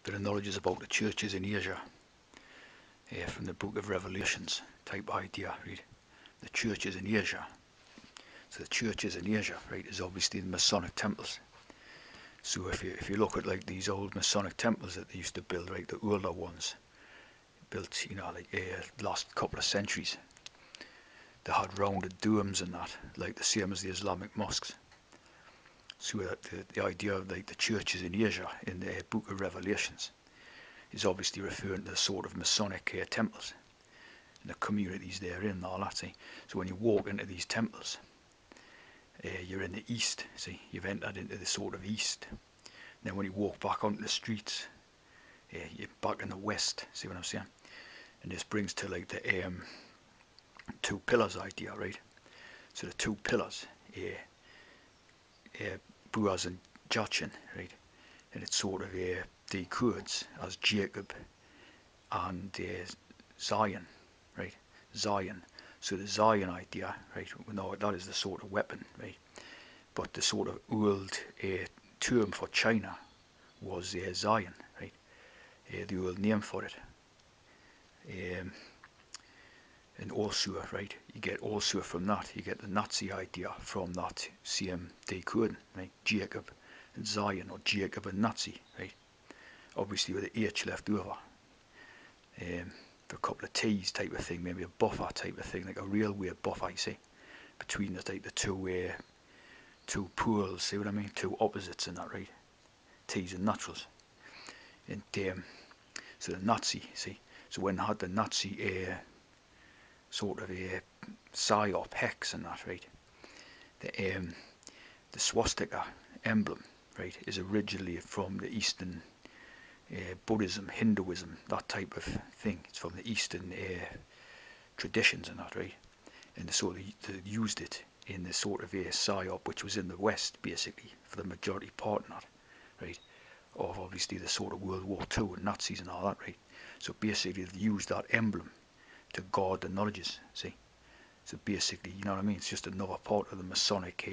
bit of knowledge is about the churches in Asia, from the Book of Revelations type idea, right? The churches in Asia. So the churches in Asia, right, is obviously the Masonic temples. So if you look at like these old Masonic temples that they used to build, right, the older ones, built, like last couple of centuries, they had rounded domes and that, like the same as the Islamic mosques. So the idea of like the churches in Asia in the Book of Revelations is obviously referring to the sort of Masonic temples and the communities they're in and all that. See, so when you walk into these temples, you're in the east. See, you've entered into the sort of east. And then when you walk back onto the streets, you're back in the west. See what I'm saying? And this brings to like the two pillars idea, right? So the two pillars, Boaz and Jachin, right? And it sort of decodes as Jacob and Zion, right? Zion. So the Zion idea, right? We know that is the sort of weapon, right? But the sort of old term for China was Zion, right? The old name for it. And also, right? You get also from that, you get the Nazi idea from that same decoding, right? Jacob and Zion, or Jacob and Nazi, right? Obviously with the H left over. For a couple of T's type of thing, maybe a buffer type of thing, like a railway buffer, you see, between the two poles, see what I mean? Two opposites in that, right? T's and naturals. And so the Nazi, see, so when they had the Nazi sort of a psyop hex and that, right? The swastika emblem, right, is originally from the Eastern Buddhism, Hinduism, that type of thing. It's from the Eastern traditions and that, right? And they used it in the sort of a psyop which was in the West, basically, for the majority part of that, right? Of obviously the sort of World War II and Nazis and all that, right? So basically they used that emblem to guard the knowledges, see? So basically, you know what I mean? It's just another part of the Masonic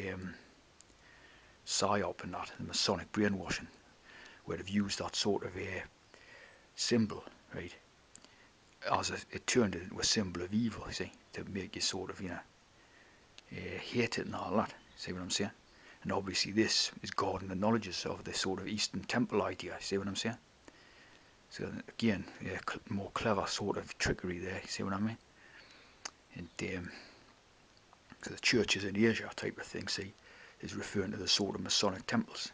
psyop and that, the Masonic brainwashing, where they've used that sort of a symbol, right? It turned it into a symbol of evil, you see, to make you sort of, hate it and all that. See what I'm saying? And obviously this is guarding the knowledges of the sort of Eastern Temple idea. See what I'm saying? So again, more clever sort of trickery there. See what I mean? And so the churches in Asia type of thing, see, is referring to the sort of Masonic temples.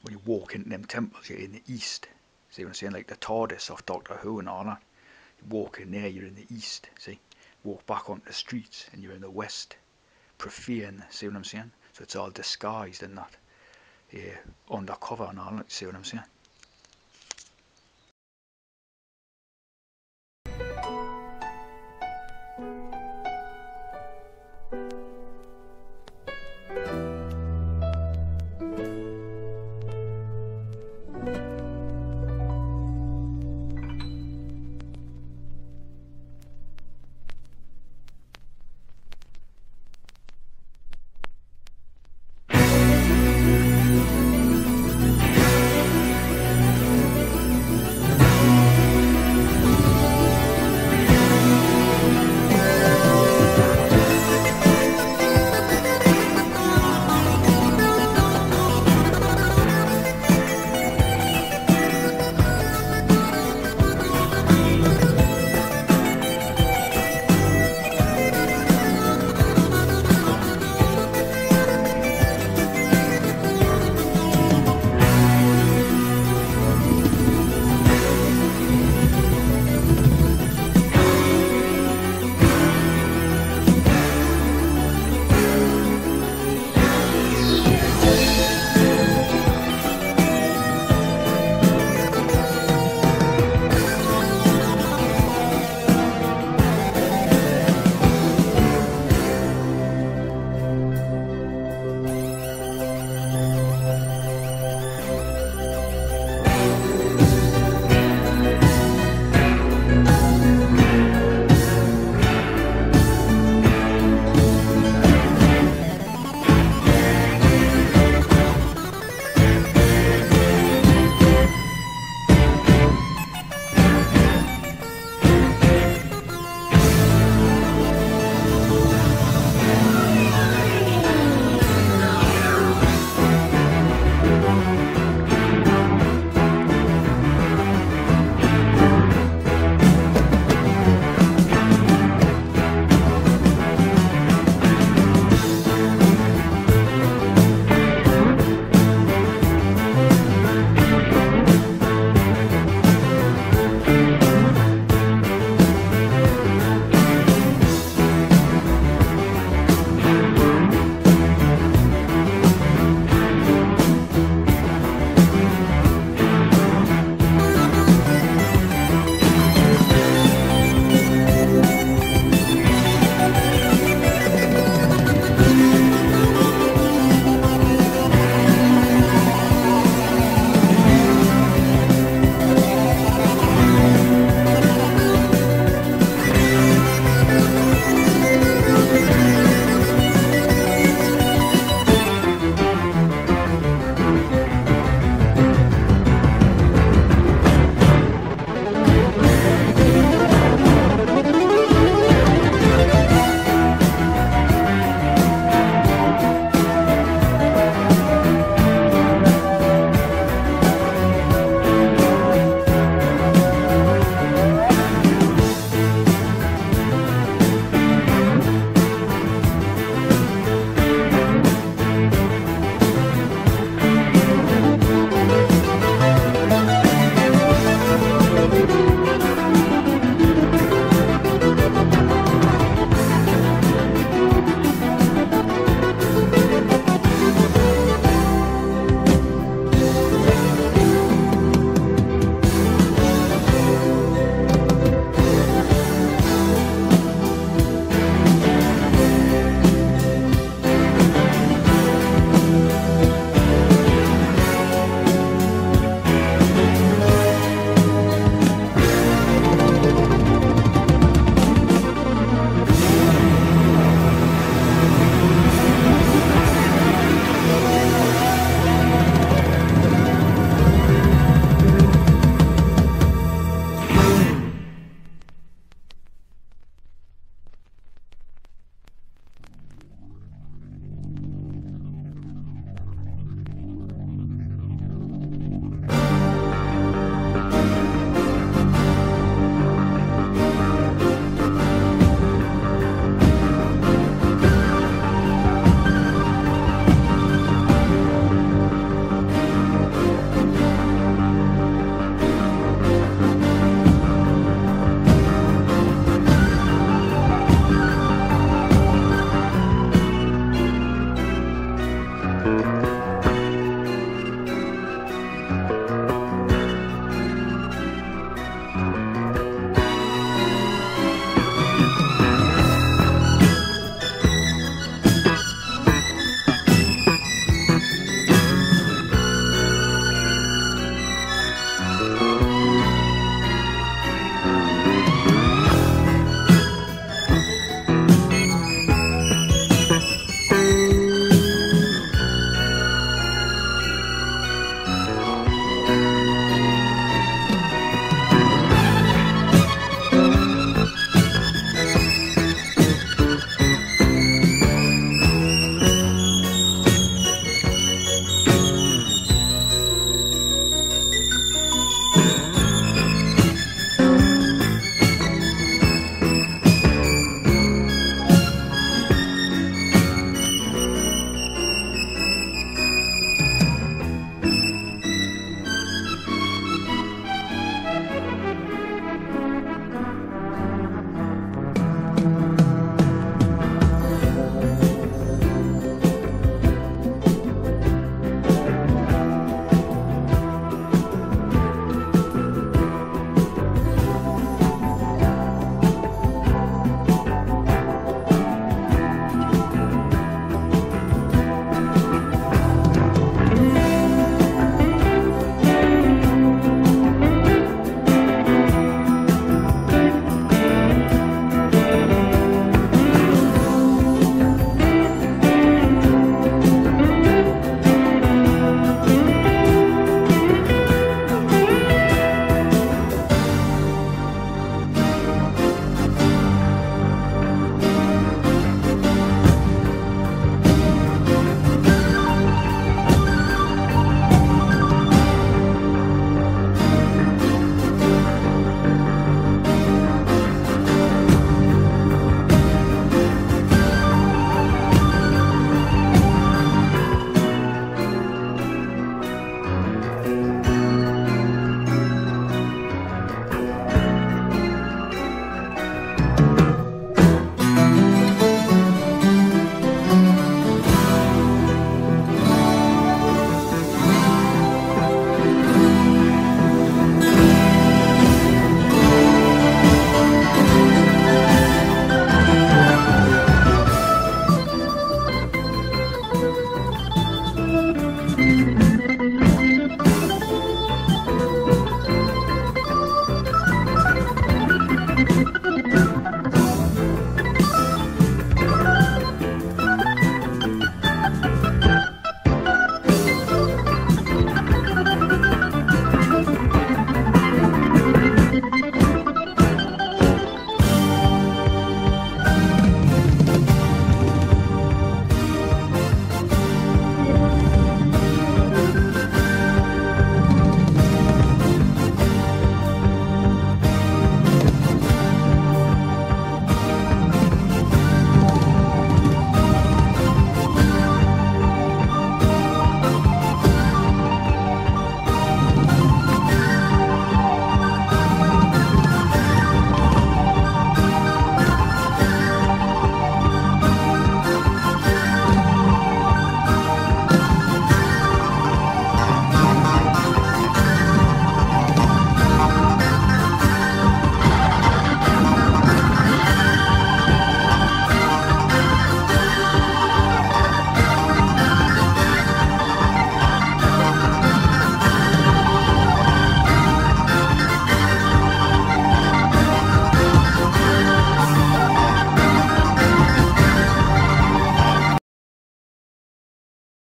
When you walk into them temples, you're in the east. See what I'm saying? Like the TARDIS of Doctor Who and all that. You walk in there, you're in the east. See? Walk back onto the streets and you're in the west. Profane. See what I'm saying? So it's all disguised in that. Undercover and all that. See what I'm saying?